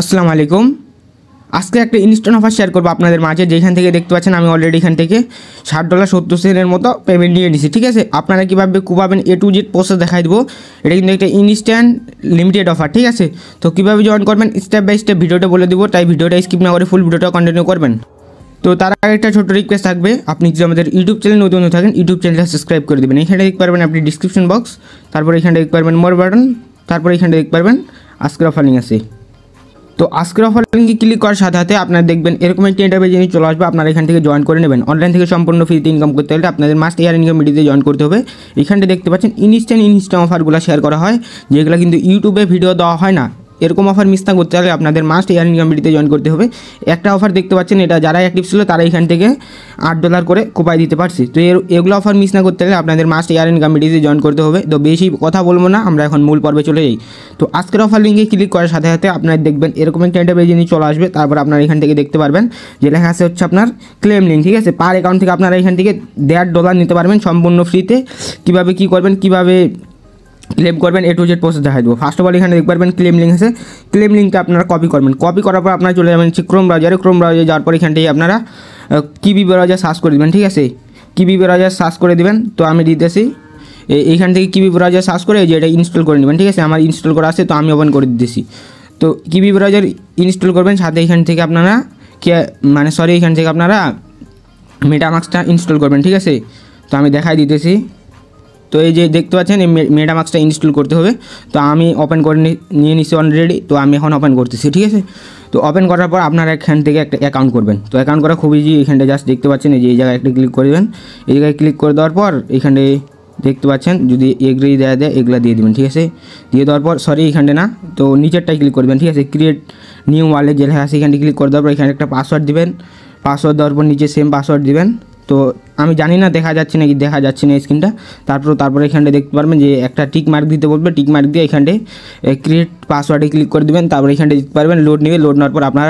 আসসালামু আলাইকুম। আজকে একটা ইনস্ট্যান্ট অফার শেয়ার করবো আপনাদের মাঝে, যেখান থেকে দেখতে পাচ্ছেন আমি অলরেডি এখান থেকে $60.70 মতো পেমেন্ট নিয়ে নিছি। ঠিক আছে, আপনারা কীভাবে পাবেন A to Z প্রসেস দেখাই দেবো। এটা কিন্তু একটা ইনস্ট্যান্ট লিমিটেড অফার। ঠিক আছে, তো কীভাবে জয়েন করবেন স্টেপ বাই স্টেপ ভিডিওটা বলে দেবো, তাই ভিডিওটা স্কিপ না করে ফুল ভিডিওটা কন্টিনিউ করবেন। তো তার আগে একটা ছোট্ট রিকোয়েস্ট থাকবে, আপনি যদি আমাদের ইউটিউব চ্যানেল নতুন থাকেন ইউটিউব চ্যানেলটা সাবস্ক্রাইব করে দেবেন। এখানে দেখতে পারবেন আপনি ডিসক্রিপশন বক্স, তারপর এখানে দেখতে পারবেন মোর বাটন, তারপর এখানে দেখতে পারবেন আজকের অফার লিঙ্ক আছে। তো আজকের অফার লিঙ্কে ক্লিক করার সাথে সাথে আপনারা দেখবেন এরকম একটি ইন্টারভিউ জিনিস চলে আসবে, আপনারা এখান থেকে জয়েন করে নেবেন। অনলাইন থেকে সম্পূর্ণ ফ্রিতে ইনকাম করতে হলে আপনাদের মাস্ট ইয়ার ইনকাম ভিডিওতে জয়েন করতে হবে। এখানটা দেখতে পাচ্ছেন ইনস্ট্যান্ট অফারগুলো শেয়ার করা হয়, যেগুলো কিন্তু ইউটিউবে ভিডিও দেওয়া হয় না। এরকম অফার মিস না করতে হলে আপনাদের মাস্ট ইয়ার ইনকাম ভিডিওতে জয়েন করতে হবে। একটা অফার দেখতে পাচ্ছেন, এটা যারা অ্যাক্টিভ ছিল তারা এখান থেকে $8 করে কোপাই দিতে পারছে। তো এগুলো অফার মিস না করতে হলে আপনাদের মাস্ট ইয়ার ইনকাম ভিডিওতে জয়েন করতে হবে। তো বেশি কথা বলবো না, আমরা এখন মূল পর্বে চলে যাই। তো আজকের অফার লিঙ্কে ক্লিক করার সাথে সাথে আপনারা দেখবেন এরকম একটা ইন্টারভিউ জিনিস চলে আসবে। তারপর আপনারা এখান থেকে দেখতে পারবেন যে লেখা আছে হচ্ছে আপনার ক্লেম লিঙ্ক। ঠিক আছে, পার অ্যাকাউন্ট থেকে আপনারা এখান থেকে $1.5 নিতে পারবেন সম্পূর্ণ ফ্রিতে। কীভাবে কী করবেন, কীভাবে ক্লেম করবেন A to Z প্রসেস দেখা দেবো। ফার্স্ট অফ অল এখানে দেখতে পারবেন ক্লেম লিঙ্ক আছে। ক্লেম লিঙ্কটা আপনারা কপি করবেন। কপি করার পর আপনারা চলে যাবেন ক্রোম ব্রাউজারে। ক্রোম ব্রাউজারে যাওয়ার পর এখান থেকে আপনারা কিবি ব্রাউজার সার্চ করে দেবেন। ঠিক আছে, কিবি ব্রাউজার সার্চ করে দেবেন। তো আমি দিতেছি এইখান থেকে কিবি ব্রাউজার সার্চ করে যে এটা ইনস্টল করে নেবেন। ঠিক আছে, আমার ইনস্টল করা আছে, তো আমি ওপেন করে দিতেছি। তো কিবি ব্রাউজার ইনস্টল করবেন, সাথে এখান থেকে আপনারা এখান থেকে আপনারা মেটামাক্সটা ইনস্টল করবেন। ঠিক আছে, তো আমি দেখাই দিতেছি। তো এই যে দেখতে পাচ্ছেন এই মেটামাক্সটা ইনস্টল করতে হবে। তো আমি ওপেন করে নিয়ে নিচ্ছি অলরেডি। তো আমি এখন ওপেন করতেছি। ঠিক আছে, তো ওপেন করার পর আপনারা এখান থেকে একটা অ্যাকাউন্ট করবেন। তো অ্যাকাউন্ট করা খুব ইজি। এখানটা জাস্ট দেখতে পাচ্ছেন এই যে এই জায়গায় একটা ক্লিক করে দেবেন। এই জায়গায় ক্লিক করে দেওয়ার পর এখানে দেখতে পাচ্ছেন যদি এগ্রি দেওয়া দেয় এগুলো দিয়ে দেবেন। ঠিক আছে, দিয়ে দেওয়ার পর এখানটা না, তো নিচেরটাই ক্লিক করবেন। ঠিক আছে, ক্রিয়েট নিউ ওয়ালেট যে লেখা আছে এখানে ক্লিক করে দেওয়ার পর এখানে একটা পাসওয়ার্ড দিবেন। পাসওয়ার্ড দেওয়ার পর নিচে সেম পাসওয়ার্ড দিবেন। তো আমি জানি না দেখা যাচ্ছে নাকি, দেখা যাচ্ছে না স্ক্রিনটা। তারপরে এখানটা দেখতে পারবেন যে একটা টিক মার্ক দিতে বলবে। টিক মার্ক দিয়ে এখানটে ক্রিয়েট পাসওয়ার্ডে ক্লিক করে দেবেন। তারপরে এখানটা দিতে পারবেন লোড নেবে। লোড নেওয়ার পর আপনার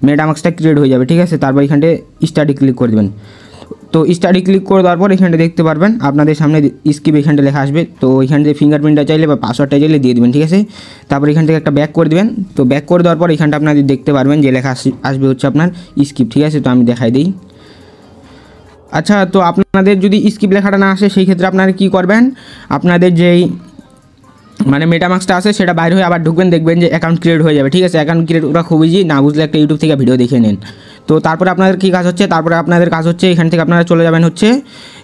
মেটামাক্সটা ক্রিয়েট হয়ে যাবে। ঠিক আছে, তারপর এখানটে স্টাডি ক্লিক করে দেবেন। তো স্টাডি ক্লিক করে দেওয়ার পর এখানটা দেখতে পারবেন আপনাদের সামনে স্কিপ এখানটা লেখা আসবে। তো এখান থেকে ফিঙ্গারপ্রিন্টটা চাইলে বা পাসওয়ার্ডটা চাইলে দিয়ে দেবেন। ঠিক আছে, তারপর এখান থেকে একটা ব্যাক করে দেবেন। তো ব্যাক করে দেওয়ার পর এখানটা আপনাদের দেখতে পারবেন যে লেখা আসবে হচ্ছে আপনার স্কিপ। ঠিক আছে, তো আমি দেখাই দিই। আচ্ছা, তো আপনাদের যদি স্কিপ লেখাটা না আসে সেই ক্ষেত্রে আপনারা কী করবেন, আপনাদের যেই মেটামাক্সটা আছে সেটা বাইরে হয়ে আবার ঢুকবেন, দেখবেন যে অ্যাকাউন্ট ক্রিয়েট হয়ে যাবে। ঠিক আছে, অ্যাকাউন্ট ক্রিয়েট ওরা খুব ইজি, না বুঝলে একটা ইউটিউব থেকে ভিডিও দেখে নেন। তো তারপরে আপনাদের কী কাজ হচ্ছে, আপনাদের কাজ হচ্ছে এখান থেকে আপনারা চলে যাবেন হচ্ছে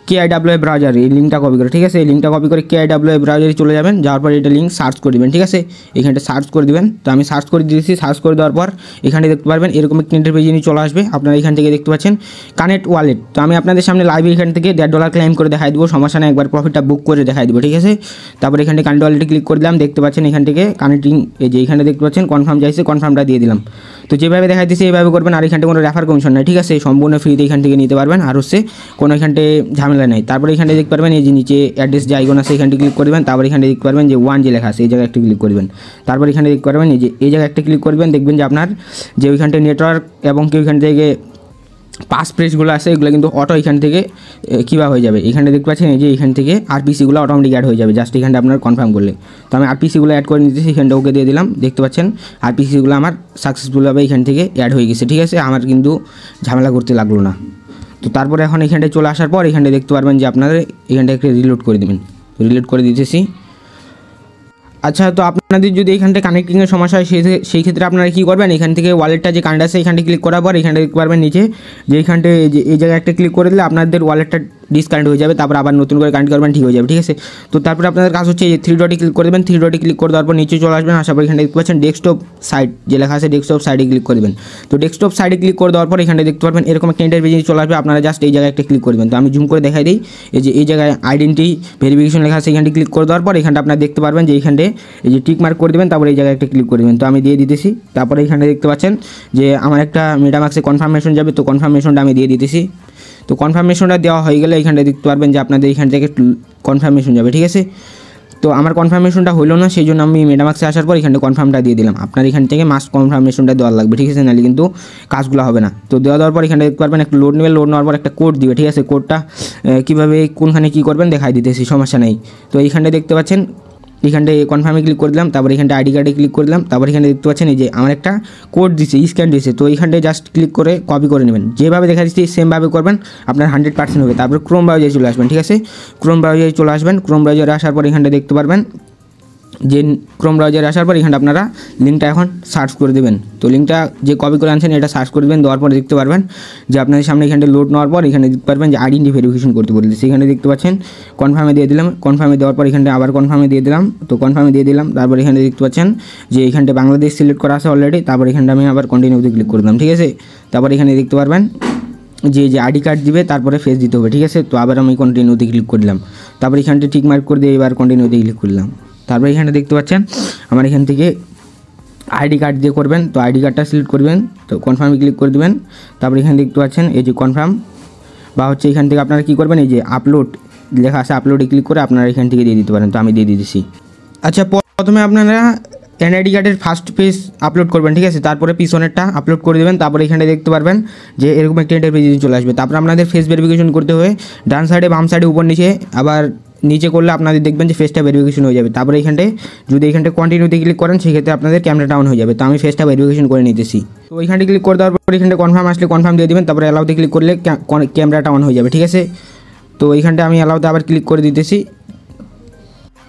KIWA ব্রাউজার। এই লিঙ্কটা কপি করে, ঠিক আছে, এই লিঙ্কটা কপি করে KIWA ব্রাউজারে চলে যাবেন। যাওয়ার পর এটা লিঙ্ক সার্চ করে দেবেন। ঠিক আছে, এখানটা সার্চ করে দেবেন। তো আমি সার্চ করে দিয়েছি। সার্চ করে দেওয়ার পর এখানে দেখতে পারবেন এরকম একটা ইন্টারভিউ জিনিস চলে আসবে। আপনারা এখান থেকে দেখতে পাচ্ছেন কানেক্ট ওয়ালেট। তো আমি আপনাদের সামনে লাইভ এখান থেকে $1.5 ক্লেম করে দেখাই দেবো, সমস্যা নেই, একবার প্রফিটটা বুক করে দেখাই দেবো। ঠিক আছে, তারপর এখানে কানেক্ট ওয়ালেটে ক্লিক করে দিলাম। দেখতে পাচ্ছেন এখান থেকে কানেক্টিং, এই যে এখানে দেখতে পাচ্ছেন কনফার্ম চাইছে, কনফার্মটা দিয়ে দিলাম। তো যেভাবে দেখাইতেছি এইভাবে করবেন। আর এখানটা কোনো রেফার কমিশন নাই। ঠিক আছে, সম্পূর্ণ ফ্রিতে এখান থেকে নিতে পারবেন, আর হচ্ছে কোনো এখানটে ঝামেলা নেই। তারপরে এখানে দেখতে পারবেন এই যে নিচে অ্যাড্রেস যে আইকন আছে এখানটি ক্লিক করবেন। তারপর এখানে দেখতে পারবেন যে 1 যে লেখা আছে এই জায়গায় একটা ক্লিক করবেন। তারপর এখানে দেখতে পারবেন এই যে এই জায়গায় একটা ক্লিক করবেন। দেখবেন যে আপনার যে ওইখানটা নেটওয়ার্ক এবং কি ওইখান থেকে পাস প্রেসগুলো আছে এগুলো কিন্তু অটো এখান থেকে কীভাবে হয়ে যাবে, এখানে দেখতে পাচ্ছেন এই যে এখান থেকে আরপিসিগুলো অটোমেটিক অ্যাড হয়ে যাবে জাস্ট এখানটা আপনার কনফার্ম করলে। তো আমি আরপিসিগুলো অ্যাড করে নিতেছি, এখানটা ওকে দিয়ে দিলাম। দেখতে পাচ্ছেন আরপিসিগুলো আমার সাকসেসফুলভাবে এখান থেকে অ্যাড হয়ে গেছে। ঠিক আছে, আমার কিন্তু ঝামেলা করতে লাগলো না। তো তারপরে এখন এখানটায় চলে আসার পর এখানটায় দেখতে পারবেন যে আপনাদের এখানটা একটু রিলোড করে দেবেন। রিলোড করে দিতেছি। আচ্ছা, তো আপনাদের যদি এখানটা কানেক্টিংয়ের সমস্যা হয় সেই ক্ষেত্রে আপনারা কী করবেন, এখান থেকে ওয়ালেটটা যে কানেক্ট আছে এখানটা ক্লিক করার পর এখানটা দেখতে পারবেন নিচে যে এখানটা যে এই জায়গায় একটা ক্লিক করে দিলে আপনাদের ওয়ালেটটা ডিসকানেক্ট হয়ে যাবে। তারপর আবার নতুন করে কানেক্ট করবেন, ঠিক হয়ে যাবে। ঠিক আছে, তো তারপরে আপনাদের কাজ হচ্ছে এই 3 ডটে ক্লিক করে দেবেন। 3 ডটে ক্লিক করে দেওয়ার পর নিচে চলে আসবেন। আসার পর এখানে দেখতে পাচ্ছেন ডেস্কটপ সাইট যে লেখা আছে ডেস্কটপ সাইডে ক্লিক করে দেবেন। তো ডেস্কটপ সাইডে ক্লিক করে দেওয়ার পর এখানে দেখতে পারবেন এরকম একটা ইন্টারভিউ চলে আসবে। আপনারা জাস্ট এই জায়গায় একটা ক্লিক করবেন। তো আমি জুম করে দেখাই দিই, এই যে এই জায়গায় আইডেন্টি ভেরিফিকেশন লেখা আছে এখানটি ক্লিক করে দেওয়ার পর এখানটা আপনারা দেখতে পারবেন যে এখানে এই যে টিক মার্ক করে দেবেন। তারপরে এই জায়গায় একটা ক্লিক করে দেবেন। তো আমি দিয়ে দিতেছি। তারপরে এখানে দেখতে পাচ্ছেন যে আমার একটা মেটামাক্সে কনফার্মেশন যাবে। তো কনফার্মেশনটা আমি দিয়ে দিতেছি। তো কনফার্মেশনটা দেওয়া হয়ে গেলে এখানটা দেখতে পারবেন যে আপনাদের এখান থেকে কনফার্মেশন যাবে। ঠিক আছে, তো আমার কনফার্মেশনটা হলো না, সেই জন্য আমি মেটামাক্সে আসার পর এখানে কনফার্মটা দিয়ে দিলাম। আপনার এখান থেকে মাস্ট কনফার্মেশনটা দেওয়া লাগবে। ঠিক আছে, নাহলে কিন্তু কাজগুলো হবে না। তো দেওয়ার পর এখানে দেখতে পারবেন একটা লোড নেবে। লোড নেওয়ার পর একটা কোড দিবে। ঠিক আছে, কোডটা কীভাবে কোনখানে কী করবেন দেখাই দিতেছি, সমস্যা নেই। তো এইখানটা দেখতে পাচ্ছেন এখানটা কনফার্মে ক্লিক করে দিলাম, তারপর এখানটা আইডি কার্ডে ক্লিক করে দিলাম, তারপর এখানে দেখতে পাচ্ছেন এই যে আমার একটা কোড দিচ্ছে, স্ক্যান দিয়েছে, তো এইখানটায় জাস্ট ক্লিক করে কপি করে নেবেন, যেভাবে দেখা দিচ্ছি সেমভাবে করবেন, আপনার 100% হবে। তারপর ক্রোম ব্রাউজারে চলে আসবেন, ঠিক আছে, ক্রোম ব্রাউজারে চলে আসবেন, ক্রোম ব্রাউজারে আসার পর এখানটা দেখতে পারবেন যে ক্রোম ব্রাউজারে আসার পর এখানটা আপনারা লিঙ্কটা এখন সার্চ করে দেবেন। তো লিঙ্কটা যে কপি করে আনছেন এটা সার্চ করে দেবেন, দেওয়ার পর দেখতে পারবেন যে আপনাদের সামনে এখানটা লোড নেওয়ার পর এখানে দেখতে পারবেন যে আইডেন্টি ভেরিফিকেশন করতে বলছে, সেখানে দেখতে পাচ্ছেন কনফার্মে দিয়ে দিলাম, কনফার্মে দেওয়ার পর এখানটা আবার কনফার্মে দিয়ে দিলাম, তো কনফার্মে দিয়ে দিলাম, তারপর এখানে দেখতে পাচ্ছেন যে এখানটা বাংলাদেশ সিলেক্ট করা আছে অলরেডি, তারপর এখানটা আমি আবার কন্টিনিউতে ক্লিক করে দিলাম, ঠিক আছে। তারপর এখানে দেখতে পারবেন যে আইডি কার্ড দিবে, তারপরে ফেস দিতে হবে, ঠিক আছে। তো আবার আমি কন্টিনিউতে ক্লিক করলাম, তারপর এখানটা টিক মার্ক করে দিয়ে এবার কন্টিনিউতে ক্লিক করলাম, তারপর এখানে দেখতে পাচ্ছেন আমার এখান থেকে আইডি কার্ড দিয়ে করবেন, তো আইডি কার্ডটা সিলেক্ট করবেন, তো কনফার্মে ক্লিক করে দেবেন, তারপর এখানে দেখতে পাচ্ছেন এই যে কনফার্ম বা হচ্ছে এখান থেকে আপনারা কী করবেন, এই যে আপলোড লেখা আছে আপলোডে ক্লিক করে আপনারা এখান থেকে দিয়ে দিতে পারেন, তো আমি দিয়ে দিয়েছি। আচ্ছা, প্রথমে আপনারা এনআইডি কার্ডের ফার্স্ট পেজ আপলোড করবেন, ঠিক আছে, তারপরে পিছনেরটা আপলোড করে দেবেন, তারপরে এখানে দেখতে পারবেন যে এরকম একটা ইন্টারফেস চলে আসবে। তারপর আপনাদের ফেস ভেরিফিকেশন করতে হবে, ডান সাইডে বাম সাইডে উপর নিচে, আবার নিচে করলে আপনাদের দেখবেন যে ফেসটা ভেরিফিকেশন হয়ে যাবে। তারপরে এখানটায় যদি এখানটায় কন্টিনিউতে ক্লিক করেন সেক্ষেত্রে আপনাদের ক্যামেরা ডাউন হয়ে যাবে, তো আমি ফেসটা ভেরিফিকেশন করে নিতেছি। তো ওইখানটা ক্লিক করে দেওয়ার পর এখানটা কনফার্ম আসলে কনফার্ম দিয়ে দেবেন, তারপরে অ্যালাউতে ক্লিক করলে ক্যামেরাটা অন হয়ে যাবে, ঠিক আছে। তো এইখানটা আমি অ্যালাউতে আবার ক্লিক করে দিতেছি।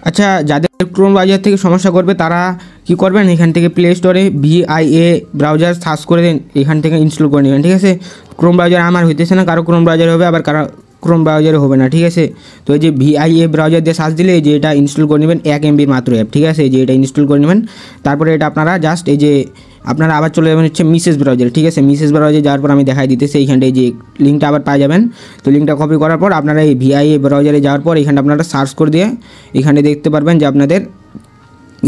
আচ্ছা, যাদের ক্রোম ব্রাউজার থেকে সমস্যা করবে তারা কি করবেন, এখান থেকে প্লে স্টোরে VIA ব্রাউজার সার্চ করে দেন, এখান থেকে ইনস্টল করে নেবেন, ঠিক আছে। ক্রোম ব্রাউজার আমার হইতেছে না, কারো ক্রোম ব্রাউজার হবে, আবার কারো ক্রোম ব্রাউজারে হবে না, ঠিক আছে। তো এই যে VIA ব্রাউজার দিয়ে সার্চ দিলে এই যে এটা ইনস্টল করে নেবেন, 1 MB মাত্র অ্যাপ, ঠিক আছে, এই যে এটা ইনস্টল করে নেবেন। তারপরে এটা আপনারা জাস্ট এই যে আপনারা আবার চলে যাবেন হচ্ছে মিসেস ব্রাউজার, ঠিক আছে, মিসেস ব্রাউজারে যাওয়ার পর আমি দেখাই দিতেছি, এইখানটা এই যে লিঙ্কটা আবার পাই যাবেন। তো লিঙ্কটা কপি করার পর আপনারা এই VIA ব্রাউজারে যাওয়ার পর এখানটা আপনারা সার্চ করে দিয়ে এখানে দেখতে পারবেন যে আপনাদের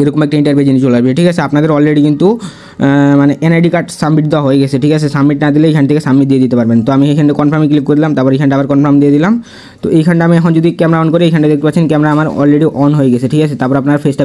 এরকম একটা ইন্টারফেস জিনিস চলে আসবে, ঠিক আছে। আপনাদের অলরেডি কিন্তু মানে এনআইডি কার্ড সাবমিট দেওয়া হয়ে গেছে, ঠিক আছে, সাবমিট না দিলে এখান থেকে সাবমিট দিয়ে দিতে পারবেন। তো আমি এখানে কনফার্মে ক্লিক করলাম, তারপর এখানটা আবার কনফার্ম দিয়ে দিলাম। তো এইখানটা আমি এখন যদি ক্যামেরা অন করি এখানটা দেখতে পাচ্ছেন ক্যামেরা আমার অলরেডি অন হয়ে গেছে, ঠিক আছে। তারপর আপনার ফেসটা,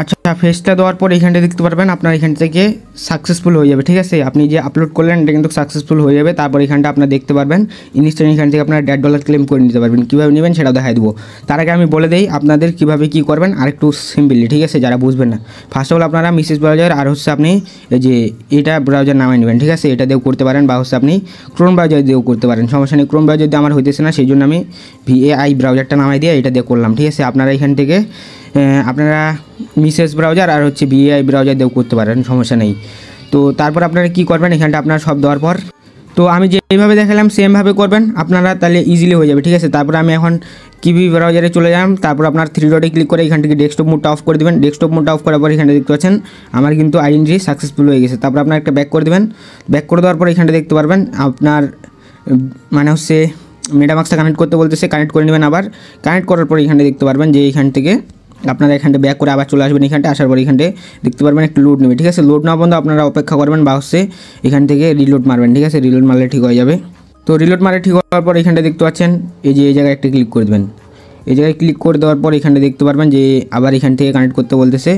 আচ্ছা, ফেসটা দেওয়ার পর এখানটা দেখতে পারবেন আপনার এখান থেকে সাকসেসফুল হয়ে যাবে, ঠিক আছে। আপনি যে আপলোড করলেন এটা কিন্তু সাকসেসফুল হয়ে যাবে। তারপর এখানটা আপনার দেখতে পারবেন ইনস্ট্যান্ট এখান থেকে আপনার $1.5 ক্লেম করে নিতে পারবেন। কীভাবে নেবেন সেটাও দেখাই দেবো। তার আগে আমি বলে দিই আপনাদের কীভাবে কী করবেন আরেকটু সিম্পলি, ঠিক আছে, যারা বুঝবেন না। ফার্স্ট অফ অল আপনারা মিসেস ব্রাউজার আর হচ্ছে আপনি এই যে এটা ব্রাউজার নামে নেবেন, ঠিক আছে, এটা দিয়েও করতে পারেন, বা হচ্ছে আপনি ক্রোম ব্রাউজার দিয়েও করতে পারেন, সমস্যা নেই। ক্রোম ব্রাউজার দিয়ে আমার হইতেছে না, সেই জন্য আমি VAI ব্রাউজারটা নামাই দিয়ে এটা দিয়ে করলাম, ঠিক আছে। আপনারা এখান থেকে আপনারা মিসেস ব্রাউজার আর হচ্ছে VAI ব্রাউজার দিয়েও করতে পারেন, সমস্যা নেই। তো তারপর আপনারা কী করবেন, এখানটা আপনার সব দেওয়ার পর তো আমি যেভাবে দেখালাম সেমভাবে করবেন আপনারা, তাহলে ইজিলি হয়ে যাবে, ঠিক আছে। তারপর আমি এখন কিবি ব্রাউজারে চলে যালাম, তারপর আপনার 3 ডটে ক্লিক করে এখান থেকে ডেস্কটপ মোডটা অফ করে দেবেন। ডেস্কটপ মোডটা অফ করার পর এখানে দেখতে পাচ্ছেন আমার কিন্তু আইডেন্টি সাকসেসফুল হয়ে গেছে। তারপর আপনার একটা ব্যাক করে দেবেন, ব্যাক করে দেওয়ার পর এখানটা দেখতে পারবেন আপনার মানে হচ্ছে মেটামাক্সটা কানেক্ট করতে বলতেছে, কানেক্ট করে নেবেন। আবার কানেক্ট করার পর এখানটা দেখতে পারবেন যে এইখান থেকে আপনারা এখানটা ব্যাক করে আবার চলে আসবেন, এখানটা আসার পর এখানটা দেখতে পারবেন একটু লোড নেবে, ঠিক আছে। লোড না পর্যন্ত আপনারা অপেক্ষা করবেন বা হচ্ছে এখান থেকে রিলোড মারবেন, ঠিক আছে, রিলোড মারলে ঠিক হয়ে যাবে। তো রিলোড মারে ঠিক হওয়ার পর এখানটা দেখতে পাচ্ছেন এই যে এই জায়গায় একটা ক্লিক করে দেবেন। এই জায়গায় ক্লিক করে দেওয়ার পর এখানটা দেখতে পারবেন যে আবার এখান থেকে কানেক্ট করতে বলতেছে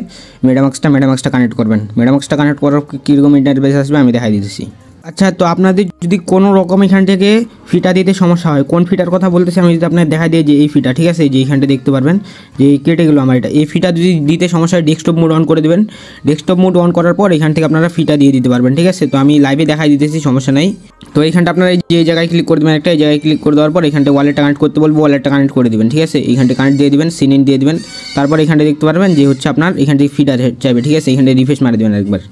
মেটামাক্সটা কানেক্ট করবেন। মেটামাক্সটা কানেক্ট করার কীরকম ইন্টারফেস আসবে আমি দেখাই দিতেছি। আচ্ছা, তো আপনাদের যদি কোনো রকম এখান থেকে ফিটা দিতে সমস্যা হয়, কোন ফিটার কথা বলতেছি আমি যদি আপনার দেখা দিই যে এই ফিটা, ঠিক আছে, যে এইখানটা দেখতে পারবেন যে কেটে গেলো আমার এটা, এই ফিটা যদি দিতে সমস্যা হয় ডেস্কটপ মোড অন করে দেবেন। ডেস্কটপ মোড অন করার পর এখান থেকে আপনারা ফিটা দিয়ে দিতে পারবেন, ঠিক আছে। তো আমি লাইভে দেখাই দিতেছি, সমস্যা নেই। তো এইখানটা আপনারা এই জায়গায় ক্লিক করে দেবেন, একটা এই জায়গায় ক্লিক করে দেওয়ার পর এখানটা ওয়ালেটটা কানেক্ট করতে বলবো, ওয়ালেটটা কানেক্ট করে দেবেন, ঠিক আছে। এইখানটা কানেক্ট দিয়ে দেবেন, সিন দিয়ে দেবেন। তারপর এখানটা দেখতে পারবেন যে হচ্ছে আপনার এখান থেকে ফিটা চাইবে, ঠিক আছে, এখানটা রিফ্রেশ মারে দেবেন একবার।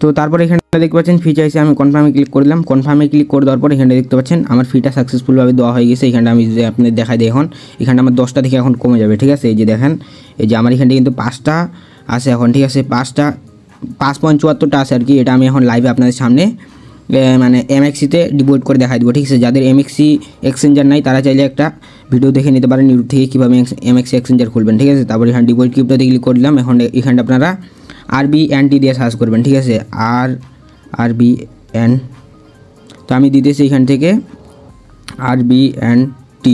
তো তারপর এখানে দেখতে পাচ্ছেন ফি চাইছে, আমি কনফার্মে ক্লিক করে দিলাম। কনফার্মে ক্লিক করে দেওয়ার পর এখানে দেখতে পাচ্ছেন আমার ফিটা সাকসেসফুলভাবে দেওয়া হয়ে গেছে। এখানটা আমি যদি আপনাদের দেখাই দিই এখন এখানটা আমার 10টা থেকে এখন কমে যাবে, ঠিক আছে। এই যে দেখেন এই যে আমার এখানটা কিন্তু 5টা আছে এখন, ঠিক আছে, 5.74টা আছে আর কি। এটা আমি এখন লাইভে আপনাদের সামনে মানে MXCতে ডিপোজিট করে দেখাই দেবো, ঠিক আছে। যাদের MXC এক্সচেঞ্জার নাই তারা চাইলে একটা ভিডিও দেখে নিতে পারেন ইউটিউব থেকে কীভাবে MXC এক্সচেঞ্জার খুলবেন, ঠিক আছে। তারপর এখানে ডিপোজিট ক্রিপ্টোতে ক্লিক করলাম। এখন এখানটা আপনারা RBNT দিয়ে সার্চ করবেন, ঠিক আছে, RBN। তো আমি দিতেছি এখান থেকে RBNT,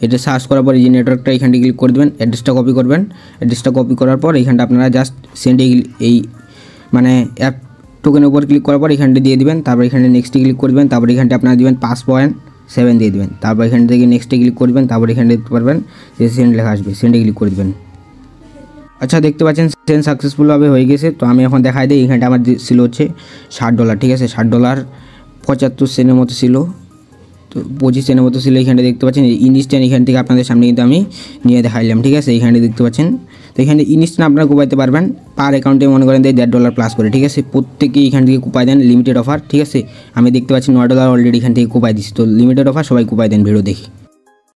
এটা সার্চ করার পর এই যে নেটওয়ার্কটা এখানটা ক্লিক করে দেবেন, অ্যাড্রেসটা কপি করবেন। অ্যাড্রেসটা কপি করার পর এখানটা আপনারা জাস্ট সেন্ড এই মানে অ্যাপ টোকেনের উপর ক্লিক করার পর এখানটা দিয়ে দিবেন। তারপর এখানে নেক্সটে ক্লিক করবেন, তারপর এখানটা আপনারা দিবেন 5.7 দিয়ে দেবেন। তারপর এখান থেকে নেক্সটে ক্লিক করবেন, তারপর এখানে দেখতে পারবেন যে সেন্ড লেখা আসবে, সেন্ডে ক্লিক করে দেবেন। আচ্ছা দেখতে পাচ্ছেন সেন্ড সাকসেসফুলভাবে হয়ে গেছে। তো আমি এখন দেখাই দিই, এখানটা আমার ছিল হচ্ছে $60, ঠিক আছে, $60.75 মতো ছিল, তো 25 সেন্টের মতো ছিল। এখানটা দেখতে পাচ্ছেন ইনস্ট্যান্ট, এখান থেকে আপনাদের সামনে কিন্তু আমি নিয়ে দেখাইলাম, ঠিক আছে। এখানে দেখতে পাচ্ছেন, তো এখানে ইনস্ট্যান্ট আপনারা কুপাইতে পারবেন পার অ্যাকাউন্টে মনে করেন $1.5 প্লাস করে, ঠিক আছে। প্রত্যেকেই এখান থেকে কুপাই দেন, লিমিটেড অফার, ঠিক আছে। আমি দেখতে পাচ্ছি $9 অলরেডি এখান থেকে কুপাই দিচ্ছি, তো লিমিটেড অফার, সবাই কুপাই দেন ভিডিও দেখি।